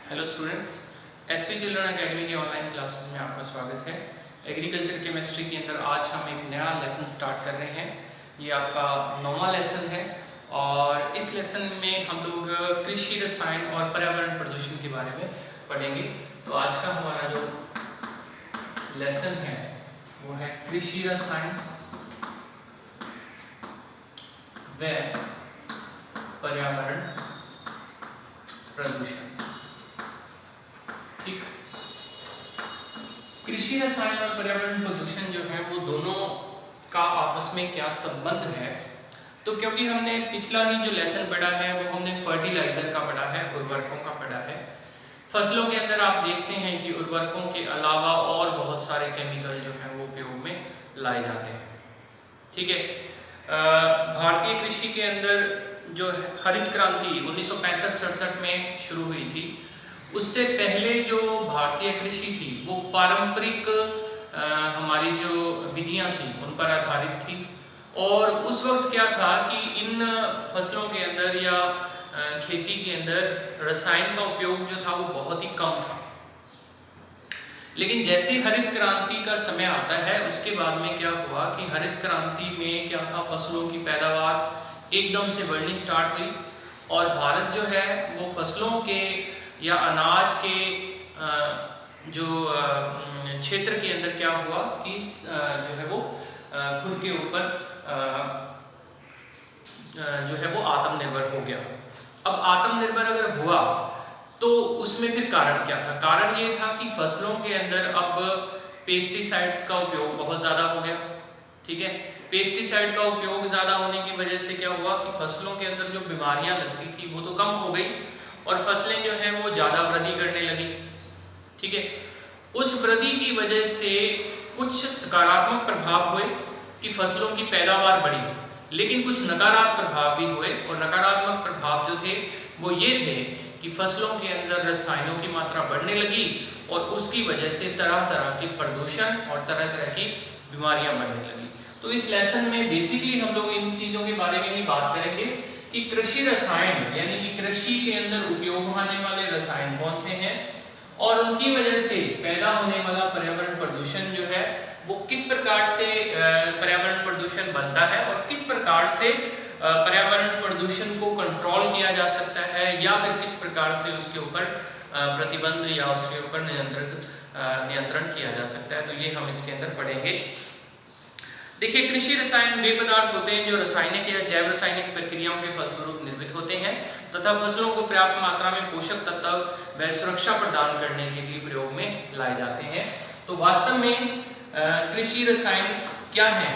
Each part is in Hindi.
Hello students, SV children academy के ऑनलाइन क्लासेस में आपका स्वागत है। एग्रीकल्चर केमिस्ट्री के अंदर आज हम एक नया लेसन स्टार्ट कर रहे हैं। ये आपका 9वां लेसन है और इस लेसन में हम लोग कृषि रसायन और पर्यावरण प्रदूषण के बारे में पढ़ेंगे। तो आज का हमारा जो लेसन है वो है कृषि रसायन व पर्यावरण प्रदूषण। ठीक, कृषि रसायन और पर्यावरण प्रदूषण जो है वो दोनों का आपस में क्या संबंध है। तो क्योंकि हमने पिछला ही जो लेसन पढ़ा है वो हमने फर्टिलाइजर का पढ़ा है, उर्वरकों का पढ़ा है। फसलों के अंदर आप देखते हैं कि उर्वरकों के अलावा और बहुत सारे केमिकल जो हैं वो उपयोग में लाए जाते हैं। ठीक है, भारतीय कृषि के अंदर जो हरित क्रांति 1965-67 में शुरू हुई थी, उससे पहले जो भारतीय कृषि थी वो पारंपरिक हमारी जो विधियां थी उन पर आधारित थी। और उस वक्त क्या था कि इन फसलों के अंदर या खेती के अंदर रसायन का उपयोग जो था वो बहुत ही कम था। लेकिन जैसे हरित क्रांति का समय आता है उसके बाद में क्या हुआ कि हरित क्रांति में क्या था, फसलों की पैदावार एकदम से बढ़नी स्टार्ट हुई और भारत जो है वो फसलों के या अनाज के जो क्षेत्र के अंदर क्या हुआ कि जो है वो खुद के ऊपर जो है वो आत्मनिर्भर हो गया। अब आत्मनिर्भर अगर हुआ तो उसमें फिर कारण क्या था? कारण ये था कि फसलों के अंदर अब पेस्टिसाइड्स का उपयोग बहुत ज़्यादा हो गया। ठीक है, पेस्टिसाइड का उपयोग ज़्यादा होने की वजह से क्या हुआ कि फसलों के अंदर जो बीमारियां लगती थी वो तो कम हो गई और फसलें जो हैं वो ज़्यादा वृद्धि करने लगी। ठीक है, उस वृद्धि की वजह से कुछ सकारात्मक प्रभाव हुए कि फसलों की पैदावार बढ़ी, लेकिन कुछ नकारात्मक प्रभाव भी हुए और नकारात्मक प्रभाव जो थे वो ये थे कि फसलों के अंदर रसायनों की मात्रा बढ़ने लगी और उसकी वजह से तरह तरह के प्रदूषण और तरह तरह की बीमारियां बढ़ने लगी। तो इस लेसन में बेसिकली हम लोग इन चीज़ों के बारे में ही बात करेंगे कि कृषि रसायन यानी कि कृषि के अंदर उपयोग होने वाले रसायन कौन से हैं और उनकी वजह से पैदा होने वाला पर्यावरण प्रदूषण जो है वो किस प्रकार से पर्यावरण प्रदूषण बनता है और किस प्रकार से पर्यावरण प्रदूषण को कंट्रोल किया जा सकता है या फिर किस प्रकार से उसके ऊपर प्रतिबंध या उसके ऊपर नियंत्रण किया जा सकता है। तो ये हम इसके अंदर पढ़ेंगे। देखिए, कृषि रसायन वे पदार्थ होते हैं जो रासायनिक या जैव रासायनिक प्रक्रियाओं के फलस्वरूप निर्मित होते हैं तथा फसलों को पर्याप्त मात्रा में पोषक तत्व व सुरक्षा प्रदान करने के लिए प्रयोग में लाए जाते हैं। तो वास्तव में कृषि रसायन क्या है?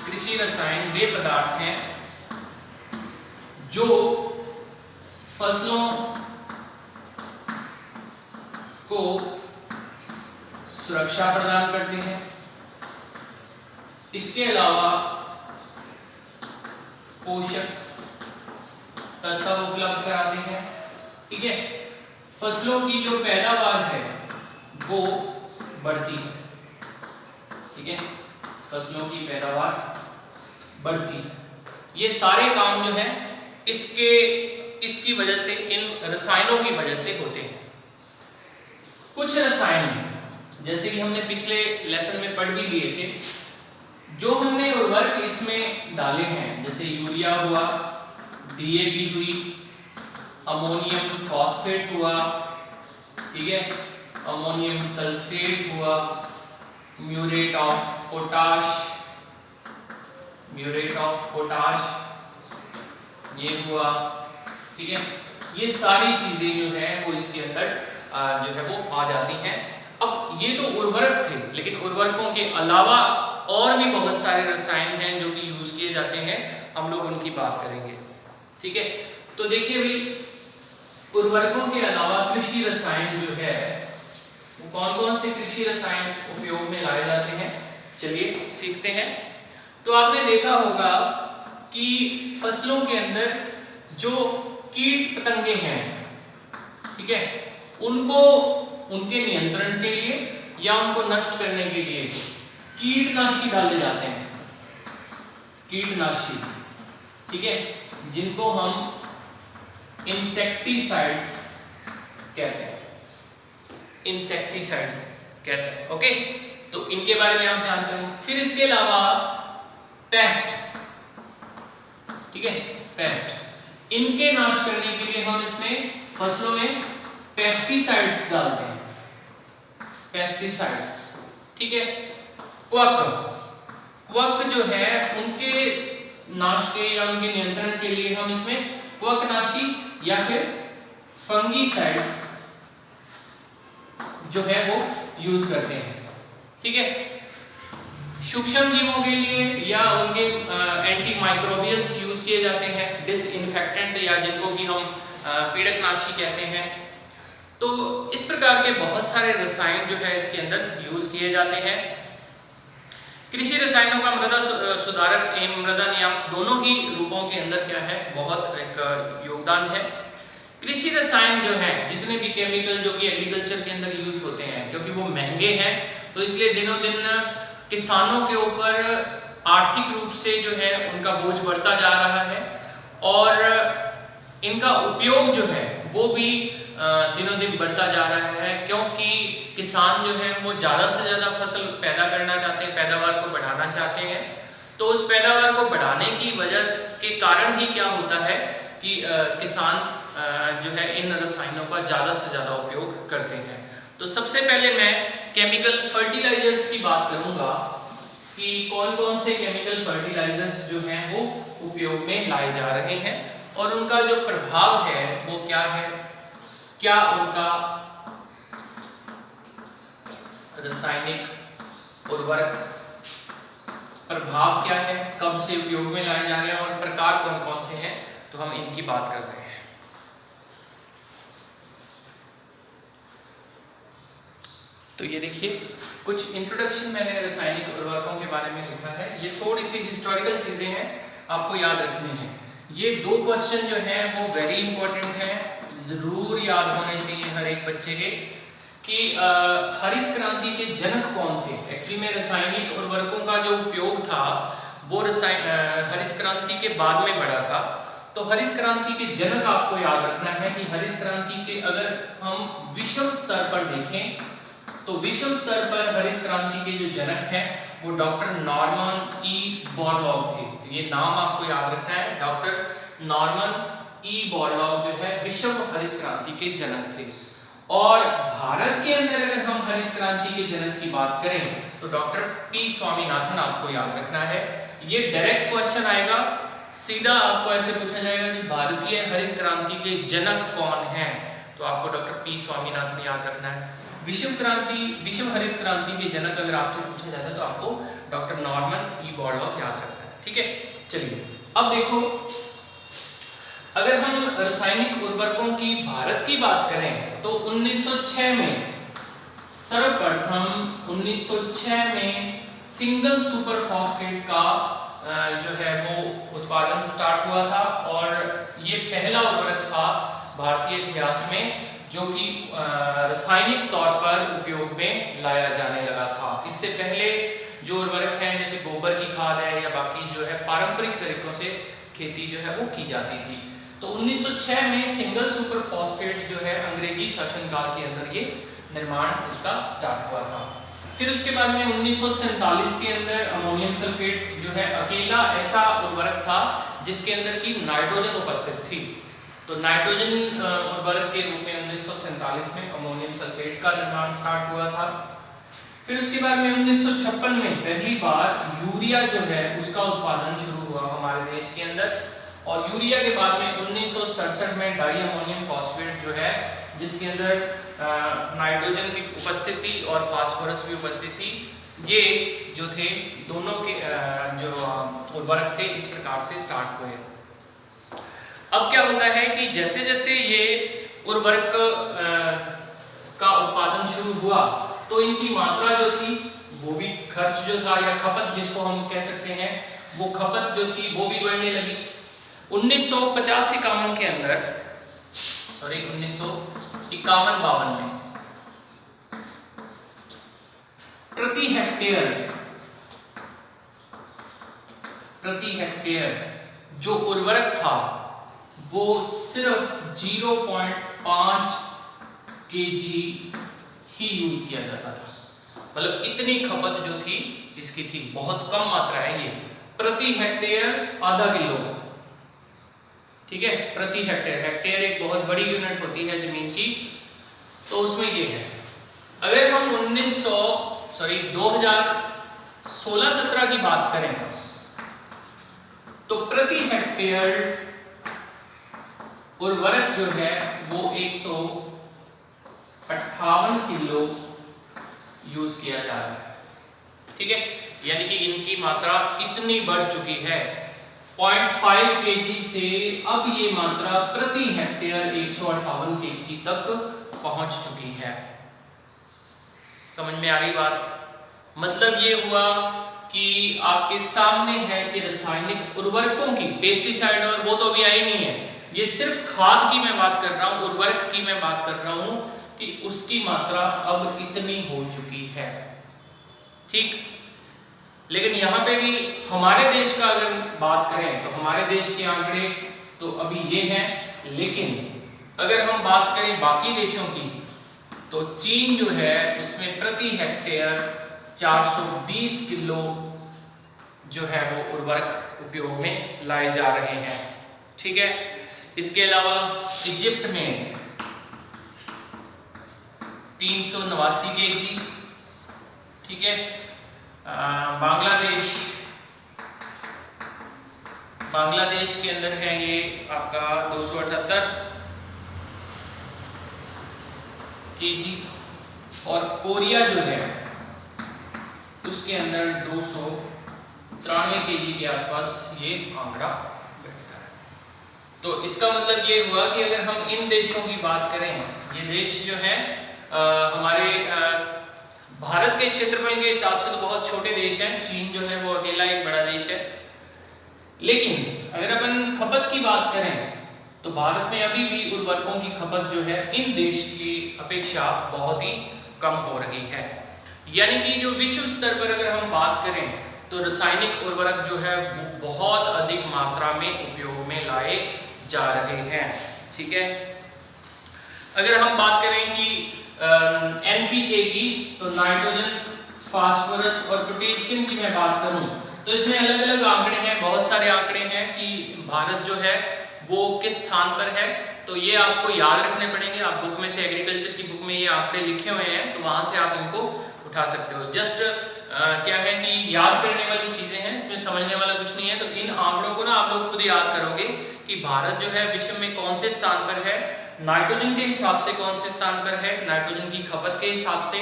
कृषि रसायन वे पदार्थ हैं जो फसलों को सुरक्षा प्रदान करते हैं, इसके अलावा पोषक तत्व उपलब्ध कराते हैं। ठीक है, फसलों की जो पैदावार है वो बढ़ती है। ठीक है, फसलों की पैदावार बढ़ती है। ये सारे काम जो है इसकी वजह से, इन रसायनों की वजह से होते हैं। कुछ रसायन जैसे कि हमने पिछले लेसन में पढ़ भी लिए थे, जो हमने उर्वरक इसमें डाले हैं, जैसे यूरिया हुआ, डीएपी हुई, अमोनियम फॉस्फेट हुआ, ठीक है, अमोनियम सल्फेट हुआ, म्यूरेट ऑफ पोटाश ये हुआ। ठीक है, ये सारी चीजें जो है वो इसके अंदर जो है वो आ जाती हैं। अब ये तो उर्वरक थे, लेकिन उर्वरकों के अलावा और भी बहुत सारे रसायन हैं जो कि यूज किए जाते हैं, हम लोग उनकी बात करेंगे। ठीक है, तो देखिए भाई, उर्वरकों के अलावा कृषि रसायन जो है वो कौन कौन से कृषि रसायन उपयोग में लाए जाते हैं, चलिए सीखते हैं। तो आपने देखा होगा कि फसलों के अंदर जो कीट पतंगे हैं, ठीक है, उनको उनके नियंत्रण के लिए या उनको नष्ट करने के लिए कीटनाशी डाले जाते हैं। कीटनाशी, ठीक है, जिनको हम इंसेक्टिसाइड्स कहते हैं, इंसेक्टिसाइड कहते हैं। ओके, तो इनके बारे में आप जानते हो। फिर इसके अलावा पेस्ट, ठीक है, पेस्ट, इनके नाश करने के लिए हम इसमें फसलों में पेस्टिसाइड्स डालते हैं, पेस्टिसाइड्स, ठीक है। क्वक जो है उनके नाश के या उनके नियंत्रण के लिए हम इसमें क्वकनाशी या फिर फंगीसाइड्स जो है वो यूज करते हैं, ठीक है। सूक्ष्म जीवों के लिए या उनके एंटी माइक्रोबियल्स यूज किए जाते हैं, डिसइंफेक्टेंट या जिनको कि हम पीड़कनाशी कहते हैं। तो इस प्रकार के बहुत सारे रसायन जो है इसके अंदर यूज किए जाते हैं। कृषि रसायनों का मृदा सुधारक एवं मृदा नियामक दोनों ही रूपों के अंदर क्या है, बहुत एक योगदान है। कृषि रसायन जो है जितने भी केमिकल जो कि एग्रीकल्चर के अंदर यूज होते हैं, क्योंकि वो महंगे हैं तो इसलिए दिनों दिन किसानों के ऊपर आर्थिक रूप से जो है उनका बोझ बढ़ता जा रहा है और इनका उपयोग जो है वो भी दिनों दिन बढ़ता जा रहा है, क्योंकि किसान जो है वो ज़्यादा से ज़्यादा फसल पैदा करना चाहते हैं, पैदावार को बढ़ाना चाहते हैं। तो उस पैदावार को बढ़ाने की वजह के कारण ही क्या होता है कि किसान जो है इन रसायनों का ज़्यादा से ज़्यादा उपयोग करते हैं। तो सबसे पहले मैं केमिकल फर्टिलाइजर्स की बात करूंगा कि कौन कौन से केमिकल फर्टिलाइजर्स जो हैं वो उपयोग में लाए जा रहे हैं और उनका जो प्रभाव है वो क्या है, क्या उनका रासायनिक उर्वरक प्रभाव क्या है, कब से उपयोग में लाए जा रहे हैं और प्रकार कौन कौन से हैं, तो हम इनकी बात करते हैं। तो ये देखिए कुछ इंट्रोडक्शन मैंने रासायनिक उर्वरकों के बारे में लिखा है। ये थोड़ी सी हिस्टोरिकल चीजें हैं, आपको याद रखनी है। ये 2 क्वेश्चन जो हैं वो वेरी इंपॉर्टेंट हैं, जरूर याद होने चाहिए हर एक बच्चे के कि हरित क्रांति के जनक कौन थे। एक्चुअली में रासायनिक उर्वरकों का जो उपयोग था वो हरित क्रांति के बाद में बढ़ा था। तो हरित क्रांति के जनक आपको याद रखना है कि हरित क्रांति के अगर हम विश्व स्तर पर देखें तो विश्व स्तर पर हरित क्रांति के जो जनक हैं वो डॉक्टर नॉर्मन ई बोरलॉग थे। तो ये नाम आपको याद रखना है, डॉक्टर नॉर्मन ई बोरलॉग जो है विश्व हरित क्रांति के जनक थे। और भारत के अंदर अगर हम हरित क्रांति के जनक की बात करें तो डॉक्टर पी स्वामीनाथन आपको याद रखना है। ये डायरेक्ट क्वेश्चन आएगा, सीधा आपको ऐसे पूछा जाएगा कि भारतीय हरित क्रांति के जनक कौन हैं, तो आपको डॉक्टर पी स्वामीनाथन याद रखना है। विश्व हरित क्रांति के जनक अगर आपसे पूछा जाता है तो आपको डॉक्टर नॉर्मन ई बोरलॉग याद रखना है, ठीक है। चलिए अब देखो, अगर हम रासायनिक उर्वरकों की भारत की बात करें तो 1906 में सर्वप्रथम 1906 में सिंगल सुपर फॉस्फेट का जो है वो उत्पादन स्टार्ट हुआ था और ये पहला उर्वरक था भारतीय इतिहास में जो कि रासायनिक तौर पर उपयोग में लाया जाने लगा था। इससे पहले जो उर्वरक हैं जैसे गोबर की खाद है या बाकी जो है पारंपरिक तरीकों से खेती जो है वो की जाती थी। तो 1906 में सिंगल सुपर फॉस्फेट जो है अंग्रेजी शासनकाल के अंदर ये निर्माण इसका स्टार्ट हुआ था। फिर उसके बाद में 1947 के अंदर अमोनियम सल्फेट जो है अकेला ऐसा उर्वरक था जिसके अंदर की नाइट्रोजन उपस्थित थी। तो नाइट्रोजन उर्वरक के रूप में 1947 में अमोनियम सल्फेट का निर्माण स्टार्ट हुआ था। फिर उसके बाद में 1956 में पहली बार यूरिया जो है उसका उत्पादन शुरू हुआ हमारे देश के अंदर और यूरिया के बाद में 1967 में डाई अमोनियम फॉस्फेट जो है जिसके अंदर नाइट्रोजन भी उपस्थित थी और फास्फोरस भी उपस्थित थी, ये जो थे दोनों के जो उर्वरक थे इस प्रकार से स्टार्ट हुए। अब क्या होता है कि जैसे जैसे ये उर्वरक का उत्पादन शुरू हुआ तो इनकी मात्रा जो थी वो भी, खर्च जो था या खपत जिसको हम कह सकते हैं, वो खपत जो थी वो भी बढ़ने लगी। 1950-51 के अंदर 1951-52 में प्रति हेक्टेयर जो उर्वरक था वो सिर्फ 0.5 kg ही यूज किया जाता था। मतलब इतनी खपत जो थी इसकी थी, बहुत कम मात्रा है ये, प्रति हेक्टेयर आधा किलो। ठीक है, प्रति हेक्टेयर, हेक्टेयर एक बहुत बड़ी यूनिट होती है जमीन की, तो उसमें ये है। अगर हम 2016-17 की बात करें तो प्रति हेक्टेयर उर्वरक जो है वो 158 किलो यूज किया जा रहा है। ठीक है, यानी कि इनकी मात्रा इतनी बढ़ चुकी है 0.5 kg से अब ये मात्रा प्रति हेक्टेयर 158 kg तक पहुंच चुकी है। समझ में आ रही बात? मतलब ये हुआ कि आपके सामने है कि रासायनिक उर्वरकों की, पेस्टिसाइड और वो तो अभी आई नहीं है, ये सिर्फ खाद की मैं बात कर रहा हूं, उर्वरक की मैं बात कर रहा हूं कि उसकी मात्रा अब इतनी हो चुकी है। ठीक, लेकिन यहाँ पे भी हमारे देश का अगर बात करें तो हमारे देश के आंकड़े तो अभी ये हैं, लेकिन अगर हम बात करें बाकी देशों की तो चीन जो है उसमें प्रति हेक्टेयर 420 किलो जो है वो उर्वरक उपयोग में लाए जा रहे हैं। ठीक है, इसके अलावा इजिप्ट में 389 kg। ठीक है, बांग्लादेश के अंदर है ये आपका 278 kg, और कोरिया जो है उसके अंदर 293 kg के आसपास ये आंकड़ा बैठता है। तो इसका मतलब ये हुआ कि अगर हम इन देशों की बात करें, ये देश जो है हमारे भारत के क्षेत्रफल के हिसाब से तो बहुत छोटे देश हैं, चीन जो है वो अकेला एक बड़ा देश है, लेकिन अगर अपन खपत की बात करें तो भारत में अभी भी उर्वरकों की खपत जो है इन देश की अपेक्षा बहुत ही कम हो रही है। यानी कि जो विश्व स्तर पर अगर हम बात करें तो रासायनिक उर्वरक जो है वो बहुत अधिक मात्रा में उपयोग में लाए जा रहे हैं। ठीक है, अगर हम बात करें कि एनपीके की, तो नाइट्रोजन, फास्फोरस और पोटेशियम की मैं बात करूं तो इसमें अलग अलग आंकड़े हैं, बहुत सारे आंकड़े हैं कि भारत जो है वो किस स्थान पर है। तो ये आपको याद रखने पड़ेंगे। आप बुक में से, एग्रीकल्चर की बुक में ये आंकड़े लिखे हुए हैं, तो वहां से आप इनको उठा सकते हो। जस्ट क्या है कि याद करने वाली चीजें हैं, इसमें समझने वाला कुछ नहीं है। तो इन आंकड़ों को ना आप लोग खुद याद करोगे कि भारत जो है विश्व में कौन से स्थान पर है, नाइट्रोजन के हिसाब से कौन से स्थान पर है, नाइट्रोजन की खपत के हिसाब से,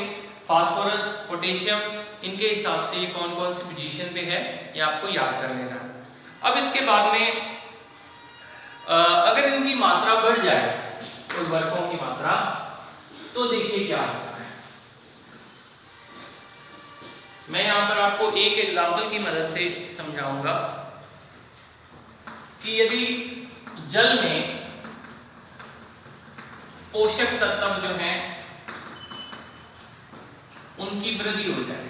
फास्फोरस, पोटेशियम, इनके हिसाब से ये कौन कौन सी पोजीशन पे है, ये आपको याद कर लेना। अब इसके बाद में अगर इनकी मात्रा बढ़ जाए, उर्वरकों की मात्रा, तो देखिए क्या होता है। मैं यहां पर आपको एक एग्जांपल की मदद से समझाऊंगा कि यदि जल में पोषक तत्व जो हैं उनकी वृद्धि हो जाए।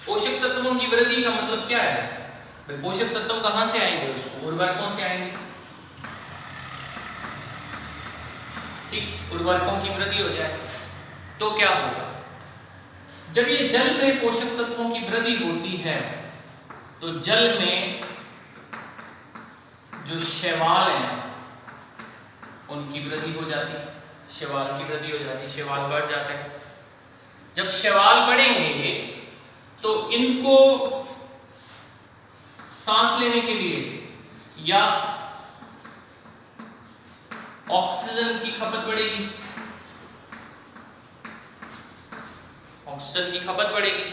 पोषक तत्वों की वृद्धि का मतलब क्या है? भाई पोषक तत्व कहां से आएंगे? उसको उर्वरकों से आएंगे। ठीक, उर्वरकों की वृद्धि हो जाए तो क्या होगा? जब ये जल में पोषक तत्वों की वृद्धि होती है तो जल में जो शैवाल हैं उनकी वृद्धि हो जाती है, शैवाल की वृद्धि हो जाती है, शैवाल बढ़ जाते हैं। जब शैवाल बढ़ेंगे तो इनको सांस लेने के लिए या ऑक्सीजन की खपत बढ़ेगी, ऑक्सीजन की खपत बढ़ेगी।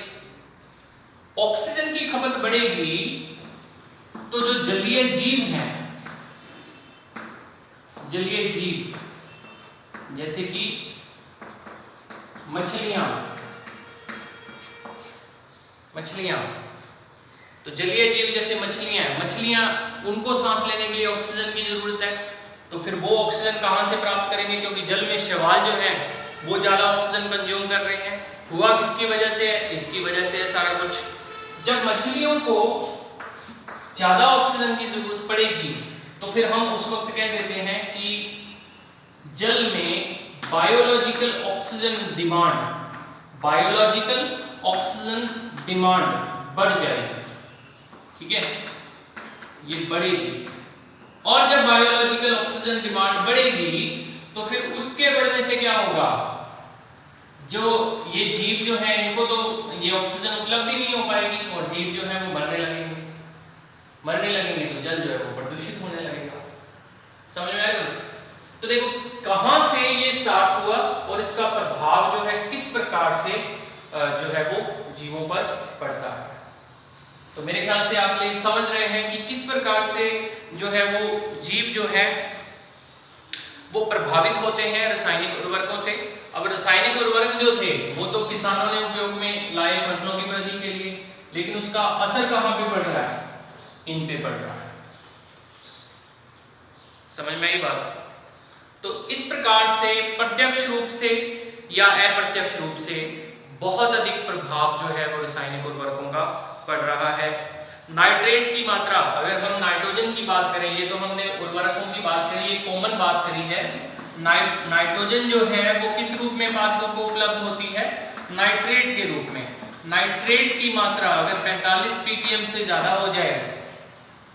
ऑक्सीजन की खपत बढ़ेगी तो जो जलीय जीव हैं, जलीय जीव जैसे कि मछलियां, तो जलीय जीव जैसे मछलियां, उनको सांस लेने के लिए ऑक्सीजन की जरूरत है। तो फिर वो ऑक्सीजन कहां से प्राप्त करेंगे? क्योंकि जल में शैवाल जो है वो ज्यादा ऑक्सीजन कंज्यूम कर रहे हैं। हुआ किसकी वजह से? इसकी वजह से सारा कुछ। जब मछलियों को ज्यादा ऑक्सीजन की जरूरत पड़ेगी तो फिर हम उस वक्त कह देते हैं कि जल में बायोलॉजिकल ऑक्सीजन डिमांड बढ़ जाएगी, ठीक है, ये बढ़ेगी। और जब बायोलॉजिकल ऑक्सीजन डिमांड बढ़ेगी तो फिर उसके बढ़ने से क्या होगा, जो ये जीव जो है इनको तो ये ऑक्सीजन उपलब्ध ही नहीं हो पाएगी और जीव जो है वो मरने लगेंगे तो जल जो है वो प्रदूषित होने लगेगा। समझ में आ रहा है? तो देखो कहां से ये स्टार्ट हुआ और इसका प्रभाव जो है किस प्रकार से जो है वो जीवों पर पड़ता है। तो मेरे ख्याल से आप ये समझ रहे हैं कि किस प्रकार से जो है वो जीव जो है वो प्रभावित होते हैं रासायनिक उर्वरकों से। अब रासायनिक उर्वरक जो थे वो तो किसानों ने उपयोग में लाए फसलों की वृद्धि के लिए, लेकिन उसका असर कहां पे पड़ रहा है, इन पे पड़ रहा है। समझ में आई बात? तो इस प्रकार से प्रत्यक्ष रूप से या अप्रत्यक्ष रूप से बहुत अधिक प्रभाव जो है वो रासायनिक उर्वरकों का पड़ रहा है। नाइट्रेट की मात्रा, अगर हम नाइट्रोजन की बात करें, ये तो हमने उर्वरकों की बात करी, ये कॉमन बात करी है। नाइट्रोजन जो है वो किस रूप में पादपों को उपलब्ध होती है, नाइट्रेट के रूप में। नाइट्रेट की मात्रा अगर 45 ppm से ज्यादा हो जाए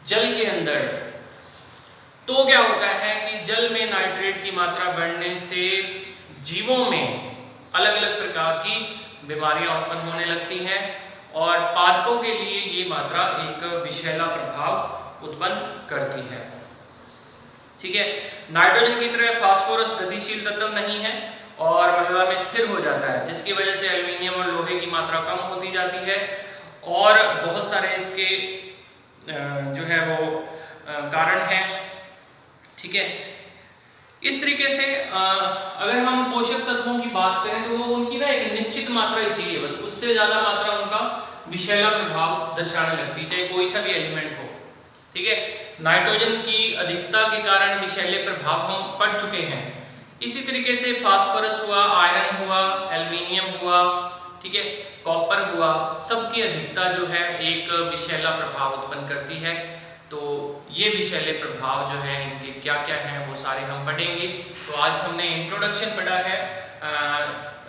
जल के अंदर, तो क्या होता है कि जल में नाइट्रेट की मात्रा बढ़ने से जीवों में अलग अलग प्रकार की बीमारियां उत्पन्न होने लगती हैं और पादपों के लिए ये मात्रा एक विषैला प्रभाव उत्पन्न करती है, ठीक है। नाइट्रोजन की तरह फास्फोरस गतिशील तत्व नहीं है और मृदा में स्थिर हो जाता है, जिसकी वजह से एल्युमिनियम और लोहे की मात्रा कम होती जाती है और बहुत सारे इसके जो है वो कारण है, ठीक है। इस तरीके से अगर हम पोषक तत्वों की बात करें तो वो उनकी ना एक निश्चित मात्रा ही चाहिए, बस उससे ज्यादा मात्रा उनका विषैला प्रभाव दर्शाने लगती है, चाहे कोई सा भी एलिमेंट हो, ठीक है। नाइट्रोजन की अधिकता के कारण विषैले प्रभाव हम पढ़ चुके हैं। इसी तरीके से फास्फोरस हुआ, आयरन हुआ, एल्युमिनियम हुआ, ठीक है, कॉपर हुआ, सबकी अधिकता जो है एक विषैला प्रभाव उत्पन्न करती है। तो ये विषैले प्रभाव जो है इनके क्या क्या हैं वो सारे हम पढ़ेंगे। तो आज हमने इंट्रोडक्शन पढ़ा है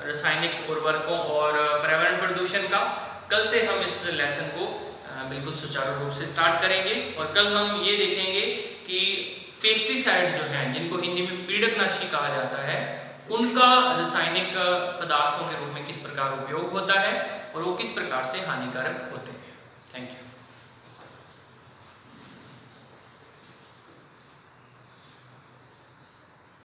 रासायनिक उर्वरकों और पर्यावरण प्रदूषण का। कल से हम इस लेसन को बिल्कुल सुचारू रूप से स्टार्ट करेंगे और कल हम ये देखेंगे कि पेस्टिसाइड जो हैं, जिनको हिंदी में पीड़कनाशी कहा जाता है, उनका रासायनिक पदार्थों के रूप में किस प्रकार उपयोग होता है और वो किस प्रकार से हानिकारक होते हैं।